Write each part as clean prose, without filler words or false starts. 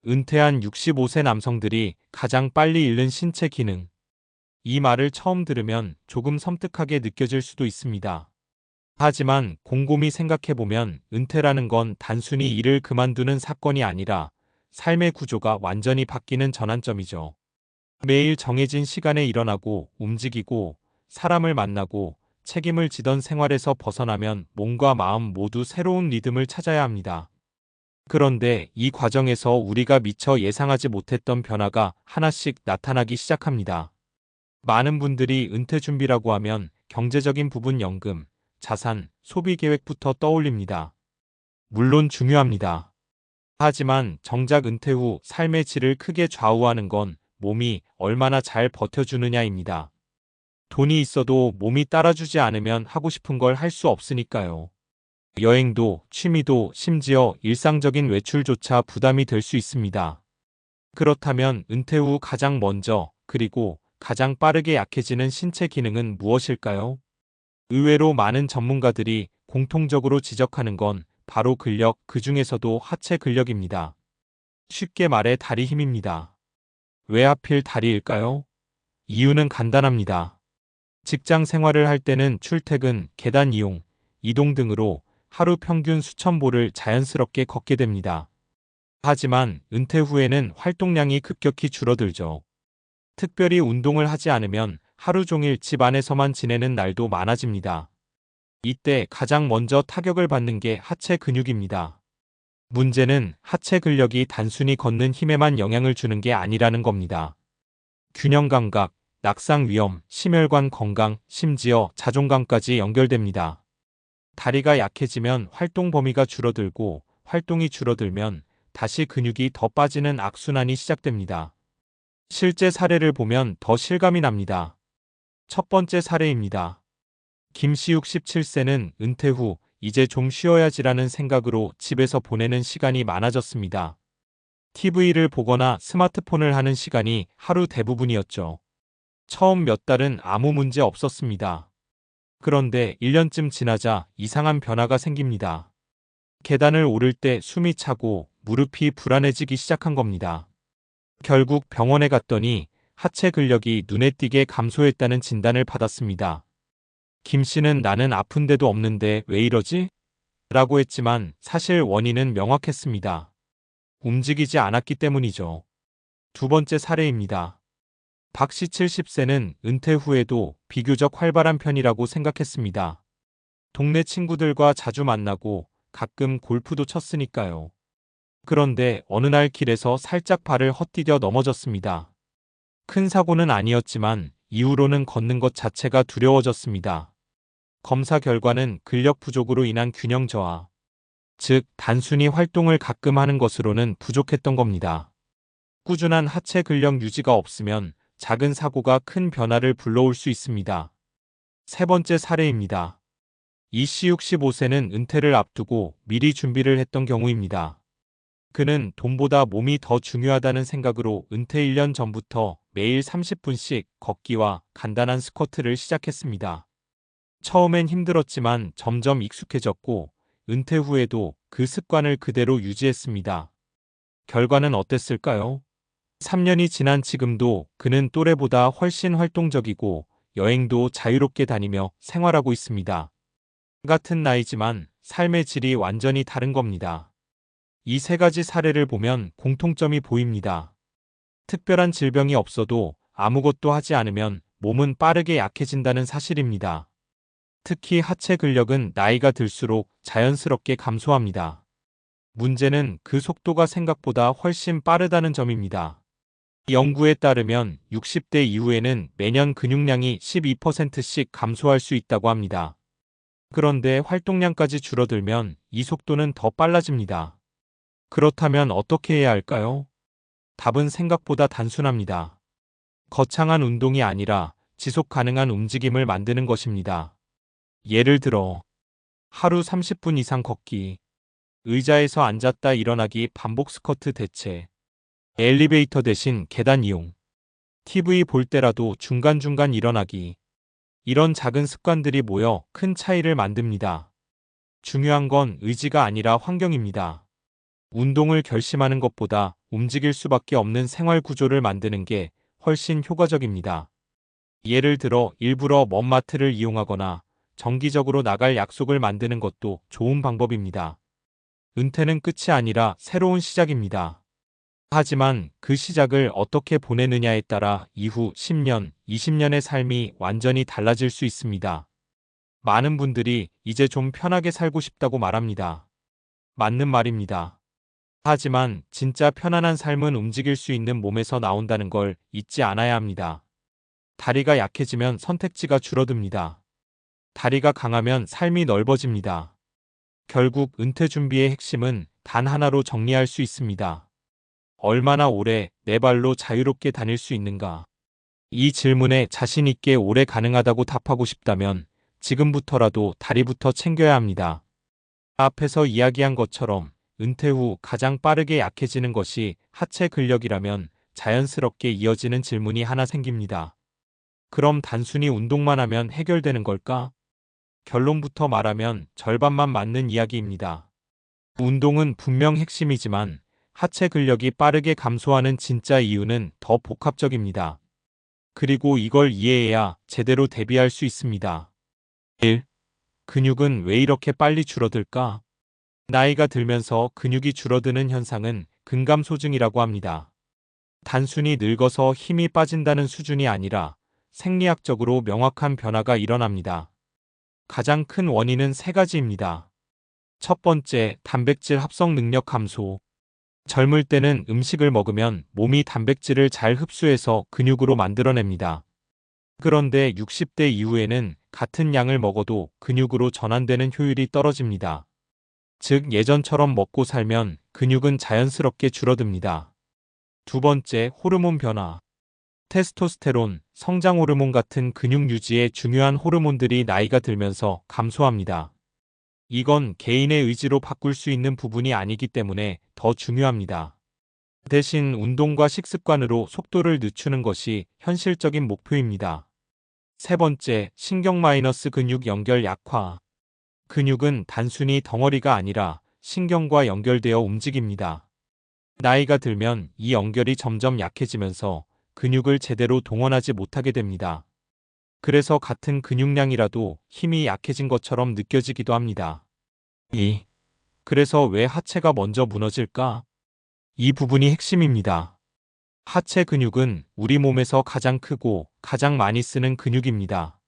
은퇴한 65세 남성들이 가장 빨리 잃는 신체 기능. 이 말을 처음 들으면 조금 섬뜩하게 느껴질 수도 있습니다. 하지만 곰곰이 생각해보면 은퇴라는 건 단순히 일을 그만두는 사건이 아니라 삶의 구조가 완전히 바뀌는 전환점이죠. 매일 정해진 시간에 일어나고 움직이고 사람을 만나고 책임을 지던 생활에서 벗어나면 몸과 마음 모두 새로운 리듬을 찾아야 합니다. 그런데 이 과정에서 우리가 미처 예상하지 못했던 변화가 하나씩 나타나기 시작합니다. 많은 분들이 은퇴 준비라고 하면 경제적인 부분 연금, 자산, 소비 계획부터 떠올립니다. 물론 중요합니다. 하지만 정작 은퇴 후 삶의 질을 크게 좌우하는 건 몸이 얼마나 잘 버텨주느냐입니다. 돈이 있어도 몸이 따라주지 않으면 하고 싶은 걸 할 수 없으니까요. 여행도, 취미도, 심지어 일상적인 외출조차 부담이 될 수 있습니다. 그렇다면 은퇴 후 가장 먼저, 그리고 가장 빠르게 약해지는 신체 기능은 무엇일까요? 의외로 많은 전문가들이 공통적으로 지적하는 건 바로 근력, 그 중에서도 하체 근력입니다. 쉽게 말해 다리 힘입니다. 왜 하필 다리일까요? 이유는 간단합니다. 직장 생활을 할 때는 출퇴근, 계단 이용, 이동 등으로 하루 평균 수천 보를 자연스럽게 걷게 됩니다. 하지만 은퇴 후에는 활동량이 급격히 줄어들죠. 특별히 운동을 하지 않으면 하루 종일 집 안에서만 지내는 날도 많아집니다. 이때 가장 먼저 타격을 받는 게 하체 근육입니다. 문제는 하체 근력이 단순히 걷는 힘에만 영향을 주는 게 아니라는 겁니다. 균형 감각, 낙상 위험, 심혈관 건강, 심지어 자존감까지 연결됩니다. 다리가 약해지면 활동 범위가 줄어들고 활동이 줄어들면 다시 근육이 더 빠지는 악순환이 시작됩니다. 실제 사례를 보면 더 실감이 납니다. 첫 번째 사례입니다. 김씨 67세는 은퇴 후 이제 좀 쉬어야지라는 생각으로 집에서 보내는 시간이 많아졌습니다. TV를 보거나 스마트폰을 하는 시간이 하루 대부분이었죠. 처음 몇 달은 아무 문제 없었습니다. 그런데 1년쯤 지나자 이상한 변화가 생깁니다. 계단을 오를 때 숨이 차고 무릎이 불안해지기 시작한 겁니다. 결국 병원에 갔더니 하체 근력이 눈에 띄게 감소했다는 진단을 받았습니다. 김 씨는 나는 아픈 데도 없는데 왜 이러지? 라고 했지만 사실 원인은 명확했습니다. 움직이지 않았기 때문이죠. 두 번째 사례입니다. 박 씨 70세는 은퇴 후에도 비교적 활발한 편이라고 생각했습니다. 동네 친구들과 자주 만나고 가끔 골프도 쳤으니까요. 그런데 어느 날 길에서 살짝 발을 헛디뎌 넘어졌습니다. 큰 사고는 아니었지만 이후로는 걷는 것 자체가 두려워졌습니다. 검사 결과는 근력 부족으로 인한 균형 저하, 즉 단순히 활동을 가끔 하는 것으로는 부족했던 겁니다. 꾸준한 하체 근력 유지가 없으면 작은 사고가 큰 변화를 불러올 수 있습니다. 세 번째 사례입니다. 이씨 65세는 은퇴를 앞두고 미리 준비를 했던 경우입니다. 그는 돈보다 몸이 더 중요하다는 생각으로 은퇴 1년 전부터 매일 30분씩 걷기와 간단한 스쿼트를 시작했습니다. 처음엔 힘들었지만 점점 익숙해졌고 은퇴 후에도 그 습관을 그대로 유지했습니다. 결과는 어땠을까요? 3년이 지난 지금도 그는 또래보다 훨씬 활동적이고 여행도 자유롭게 다니며 생활하고 있습니다. 같은 나이지만 삶의 질이 완전히 다른 겁니다. 이 세 가지 사례를 보면 공통점이 보입니다. 특별한 질병이 없어도 아무것도 하지 않으면 몸은 빠르게 약해진다는 사실입니다. 특히 하체 근력은 나이가 들수록 자연스럽게 감소합니다. 문제는 그 속도가 생각보다 훨씬 빠르다는 점입니다. 연구에 따르면 60대 이후에는 매년 근육량이 12%씩 감소할 수 있다고 합니다. 그런데 활동량까지 줄어들면 이 속도는 더 빨라집니다. 그렇다면 어떻게 해야 할까요? 답은 생각보다 단순합니다. 거창한 운동이 아니라 지속 가능한 움직임을 만드는 것입니다. 예를 들어 하루 30분 이상 걷기, 의자에서 앉았다 일어나기 반복 스쿼트 대체, 엘리베이터 대신 계단 이용, TV 볼 때라도 중간중간 일어나기. 이런 작은 습관들이 모여 큰 차이를 만듭니다. 중요한 건 의지가 아니라 환경입니다. 운동을 결심하는 것보다 움직일 수밖에 없는 생활 구조를 만드는 게 훨씬 효과적입니다. 예를 들어 일부러 먼 마트를 이용하거나 정기적으로 나갈 약속을 만드는 것도 좋은 방법입니다. 은퇴는 끝이 아니라 새로운 시작입니다. 하지만 그 시작을 어떻게 보내느냐에 따라 이후 10년, 20년의 삶이 완전히 달라질 수 있습니다. 많은 분들이 이제 좀 편하게 살고 싶다고 말합니다. 맞는 말입니다. 하지만 진짜 편안한 삶은 움직일 수 있는 몸에서 나온다는 걸 잊지 않아야 합니다. 다리가 약해지면 선택지가 줄어듭니다. 다리가 강하면 삶이 넓어집니다. 결국 은퇴 준비의 핵심은 단 하나로 정리할 수 있습니다. 얼마나 오래 내 발로 자유롭게 다닐 수 있는가? 이 질문에 자신 있게 오래 가능하다고 답하고 싶다면 지금부터라도 다리부터 챙겨야 합니다. 앞에서 이야기한 것처럼 은퇴 후 가장 빠르게 약해지는 것이 하체 근력이라면 자연스럽게 이어지는 질문이 하나 생깁니다. 그럼 단순히 운동만 하면 해결되는 걸까? 결론부터 말하면 절반만 맞는 이야기입니다. 운동은 분명 핵심이지만 하체 근력이 빠르게 감소하는 진짜 이유는 더 복합적입니다. 그리고 이걸 이해해야 제대로 대비할 수 있습니다. 1. 근육은 왜 이렇게 빨리 줄어들까? 나이가 들면서 근육이 줄어드는 현상은 근감소증이라고 합니다. 단순히 늙어서 힘이 빠진다는 수준이 아니라 생리학적으로 명확한 변화가 일어납니다. 가장 큰 원인은 세 가지입니다. 첫 번째, 단백질 합성 능력 감소. 젊을 때는 음식을 먹으면 몸이 단백질을 잘 흡수해서 근육으로 만들어냅니다. 그런데 60대 이후에는 같은 양을 먹어도 근육으로 전환되는 효율이 떨어집니다. 즉, 예전처럼 먹고 살면 근육은 자연스럽게 줄어듭니다. 두 번째, 호르몬 변화. 테스토스테론, 성장 호르몬 같은 근육 유지에 중요한 호르몬들이 나이가 들면서 감소합니다. 이건 개인의 의지로 바꿀 수 있는 부분이 아니기 때문에 더 중요합니다. 대신 운동과 식습관으로 속도를 늦추는 것이 현실적인 목표입니다. 세 번째, 신경-근육 연결 약화. 근육은 단순히 덩어리가 아니라 신경과 연결되어 움직입니다. 나이가 들면 이 연결이 점점 약해지면서 근육을 제대로 동원하지 못하게 됩니다. 그래서 같은 근육량이라도 힘이 약해진 것처럼 느껴지기도 합니다. 2. 그래서 왜 하체가 먼저 무너질까? 이 부분이 핵심입니다. 하체 근육은 우리 몸에서 가장 크고 가장 많이 쓰는 근육입니다.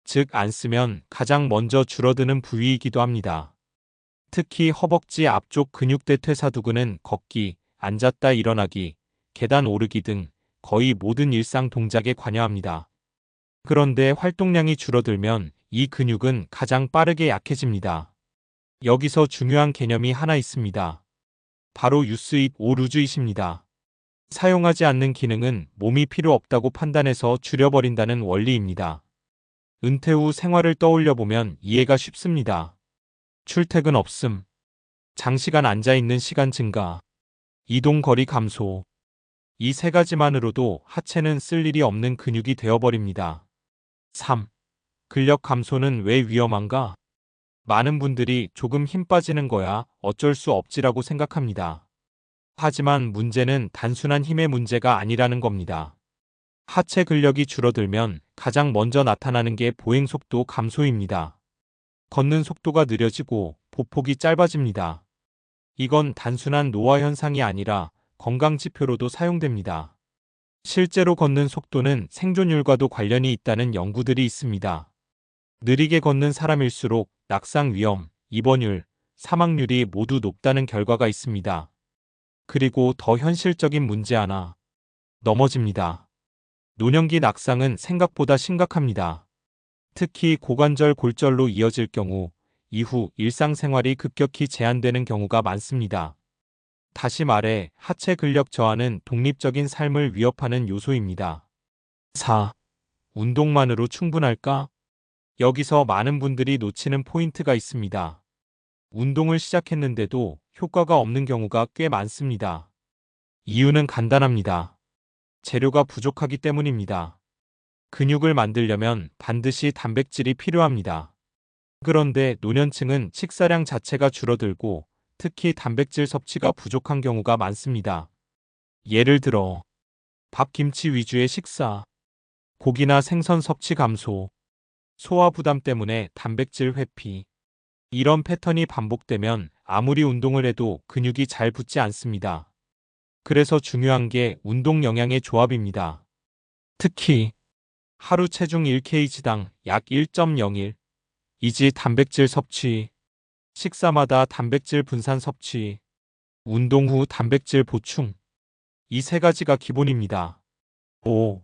즉, 안 쓰면 가장 먼저 줄어드는 부위이기도 합니다. 특히 허벅지 앞쪽 근육대 퇴사두근은 걷기, 앉았다 일어나기, 계단 오르기 등 거의 모든 일상 동작에 관여합니다. 그런데 활동량이 줄어들면 이 근육은 가장 빠르게 약해집니다. 여기서 중요한 개념이 하나 있습니다. 바로 유스잇 오 루즈잇입니다. 사용하지 않는 기능은 몸이 필요 없다고 판단해서 줄여버린다는 원리입니다. 은퇴 후 생활을 떠올려보면 이해가 쉽습니다. 출퇴근 없음, 장시간 앉아있는 시간 증가, 이동 거리 감소. 이 세 가지만으로도 하체는 쓸 일이 없는 근육이 되어버립니다. 3. 근력 감소는 왜 위험한가? 많은 분들이 조금 힘 빠지는 거야 어쩔 수 없지라고 생각합니다. 하지만 문제는 단순한 힘의 문제가 아니라는 겁니다. 하체 근력이 줄어들면 가장 먼저 나타나는 게 보행 속도 감소입니다. 걷는 속도가 느려지고 보폭이 짧아집니다. 이건 단순한 노화 현상이 아니라 건강 지표로도 사용됩니다. 실제로 걷는 속도는 생존율과도 관련이 있다는 연구들이 있습니다. 느리게 걷는 사람일수록 낙상 위험, 입원율, 사망률이 모두 높다는 결과가 있습니다. 그리고 더 현실적인 문제 하나, 넘어집니다. 노년기 낙상은 생각보다 심각합니다. 특히 고관절 골절로 이어질 경우 이후 일상생활이 급격히 제한되는 경우가 많습니다. 다시 말해 하체 근력 저하는 독립적인 삶을 위협하는 요소입니다. 4. 운동만으로 충분할까? 여기서 많은 분들이 놓치는 포인트가 있습니다. 운동을 시작했는데도 효과가 없는 경우가 꽤 많습니다. 이유는 간단합니다. 재료가 부족하기 때문입니다. 근육을 만들려면 반드시 단백질이 필요합니다. 그런데 노년층은 식사량 자체가 줄어들고 특히 단백질 섭취가 부족한 경우가 많습니다. 예를 들어 밥, 김치 위주의 식사, 고기나 생선 섭취 감소, 소화 부담 때문에 단백질 회피. 이런 패턴이 반복되면 아무리 운동을 해도 근육이 잘 붙지 않습니다. 그래서 중요한 게 운동 영양의 조합입니다. 특히 하루 체중 1kg당 약 1.01 이지 단백질 섭취, 식사마다 단백질 분산 섭취, 운동 후 단백질 보충. 이 세 가지가 기본입니다. 5.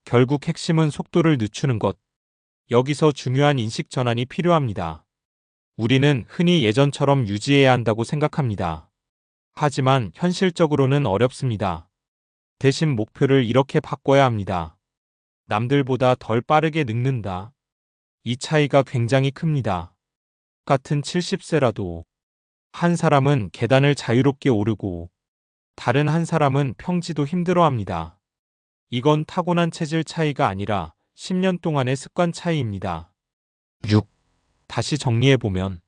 결국 핵심은 속도를 늦추는 것. 여기서 중요한 인식 전환이 필요합니다. 우리는 흔히 예전처럼 유지해야 한다고 생각합니다. 하지만 현실적으로는 어렵습니다. 대신 목표를 이렇게 바꿔야 합니다. 남들보다 덜 빠르게 늙는다. 이 차이가 굉장히 큽니다. 같은 70세라도 한 사람은 계단을 자유롭게 오르고 다른 한 사람은 평지도 힘들어합니다. 이건 타고난 체질 차이가 아니라 10년 동안의 습관 차이입니다. 6. 다시 정리해보면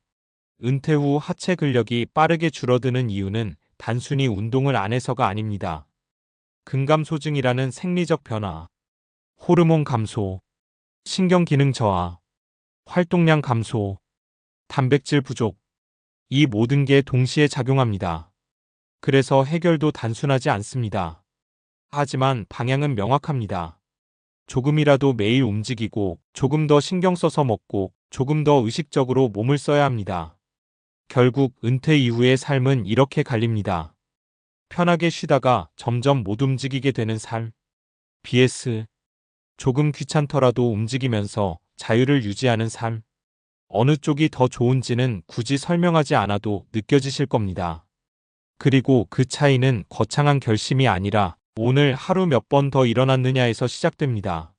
은퇴 후 하체 근력이 빠르게 줄어드는 이유는 단순히 운동을 안 해서가 아닙니다. 근감소증이라는 생리적 변화, 호르몬 감소, 신경기능 저하, 활동량 감소, 단백질 부족, 이 모든 게 동시에 작용합니다. 그래서 해결도 단순하지 않습니다. 하지만 방향은 명확합니다. 조금이라도 매일 움직이고, 조금 더 신경 써서 먹고, 조금 더 의식적으로 몸을 써야 합니다. 결국 은퇴 이후의 삶은 이렇게 갈립니다. 편하게 쉬다가 점점 못 움직이게 되는 삶. vs 조금 귀찮더라도 움직이면서 자유를 유지하는 삶. 어느 쪽이 더 좋은지는 굳이 설명하지 않아도 느껴지실 겁니다. 그리고 그 차이는 거창한 결심이 아니라 오늘 하루 몇 번 더 일어났느냐에서 시작됩니다.